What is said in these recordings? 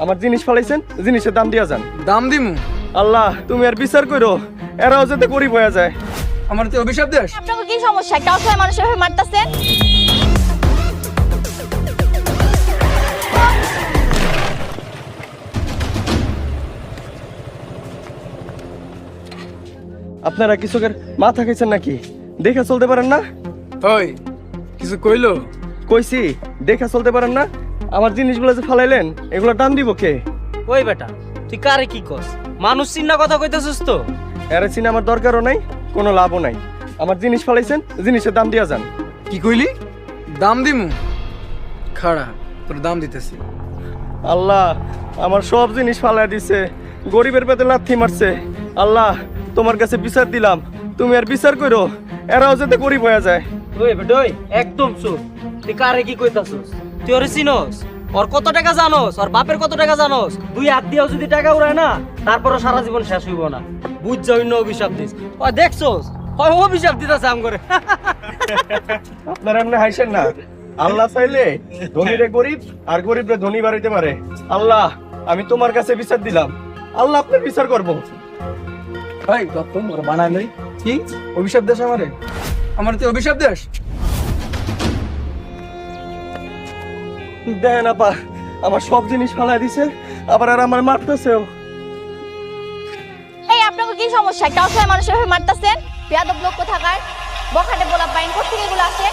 আমার জিনিস ফালাইছেন, জিনিসের দাম দিয়া যান। দাম দিমু? আল্লাহ তুমি আর বিচার করো, এরাও যাতে গরিব হয়ে যায়। আমার তো অভিশাপ দেশ। আপনার কি সমস্যা? একটা অসহায় মানুষ এভাবে মারতাছেন? আপনারা কৃষকের মাথা খাইছেন নাকি? দেখে চলতে পারেন না? ওই কিছু কইলো? কইছি দেখে চলতে পারেন না? আমার জিনিসগুলো যে ফালাইলেন এগুলো দাম দিব কে? ওই বেটা তুই কারে কি কস? মানুষ চিন্না কথা কইতেছিস তো? এরা চিনে আমার দরকারও নাই, কোনো লাভও নাই। আমার জিনিস ফালাইছেন, জিনিসের দাম দিয়া যান। কি কইলি? দাম দিমু? খাড়া, তোর দাম দিতেছি। আল্লাহ আমার সব জিনিস ফালাই দিছে, গরিবের পেটে লাথি মারছে। আল্লাহ তোমার কাছে বিচার দিলাম, তুমি আর বিচার করো, এরাও যাতে গরিব হয়ে যায়। ওই বেটা ওই একদম চুপ। তুই কারে কি কইতাছিস? তুই ওরে চিনোস? ওর কত টাকা জানোস? ওর বাপের কত টাকা জানোস? দুই হাত দিয়েও যদি টাকা উড়ায় না, তারপরও সারা জীবন শেষ হইব না। বুঝ যাও অন্য অভিশাপ দিস। ওই দেখছোস ওই অভিশাপ দিতেছে আম করে। আপনারা এমনি হাসেন না। আল্লাহ চাইলে ধনীরে গরিব আর গরিবরে ধনী বাড়াইতে পারে। আল্লাহ আমি তোমার কাছে বিচার দিলাম, আল্লাহ আপনার বিচার করবো। ভাই কত মোর বানাই লই। কি অভিশাপ দেশ আমারে? আমার তো অভিশাপ দেশ। দেখেন আপা, আমার সব জিনিস ফালাই দিছে, আবার আর আমার মারতেছেও। এই আপনার কি সমস্যা? একটা অসহায় মানুষ এভাবে মারতাছেন? বেয়াদব লোক কোথাকার, বখাটে বলা পাইন কোথা থেকে এগুলো আসে?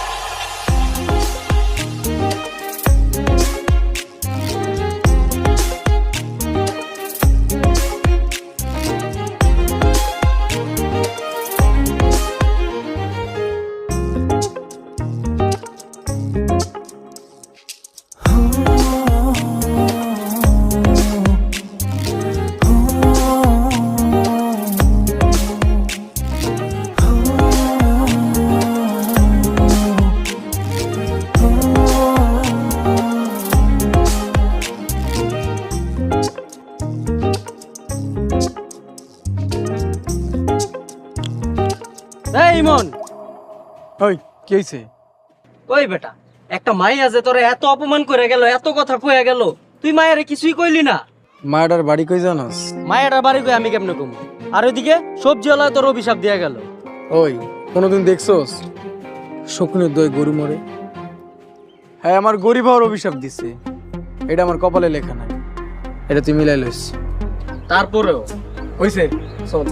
এই ইমন, ওই কি হইছে? ওই বেটা একটা মাই আছে তোরে এত অপমান করে গেল, এত কথা কয়ে গেল, তুই মায়ের কিছুই কইলি না। মায়ের বাড়ি কই জানোস? মায়ের বাড়ি কই আমি কেমনে কমু? আর ওইদিকে সবজিওয়ালা তোর অভিশাপ দিয়া গেল। ওই কোনোদিন দেখছোস শকুনের দই গরু মরে? হ্যাঁ আমার গরিব হওয়ার অভিশাপ দিছে, এটা আমার কপালে লেখা নাই, এটা তুই মিলাই লইস। তারপরেও হইছে চল।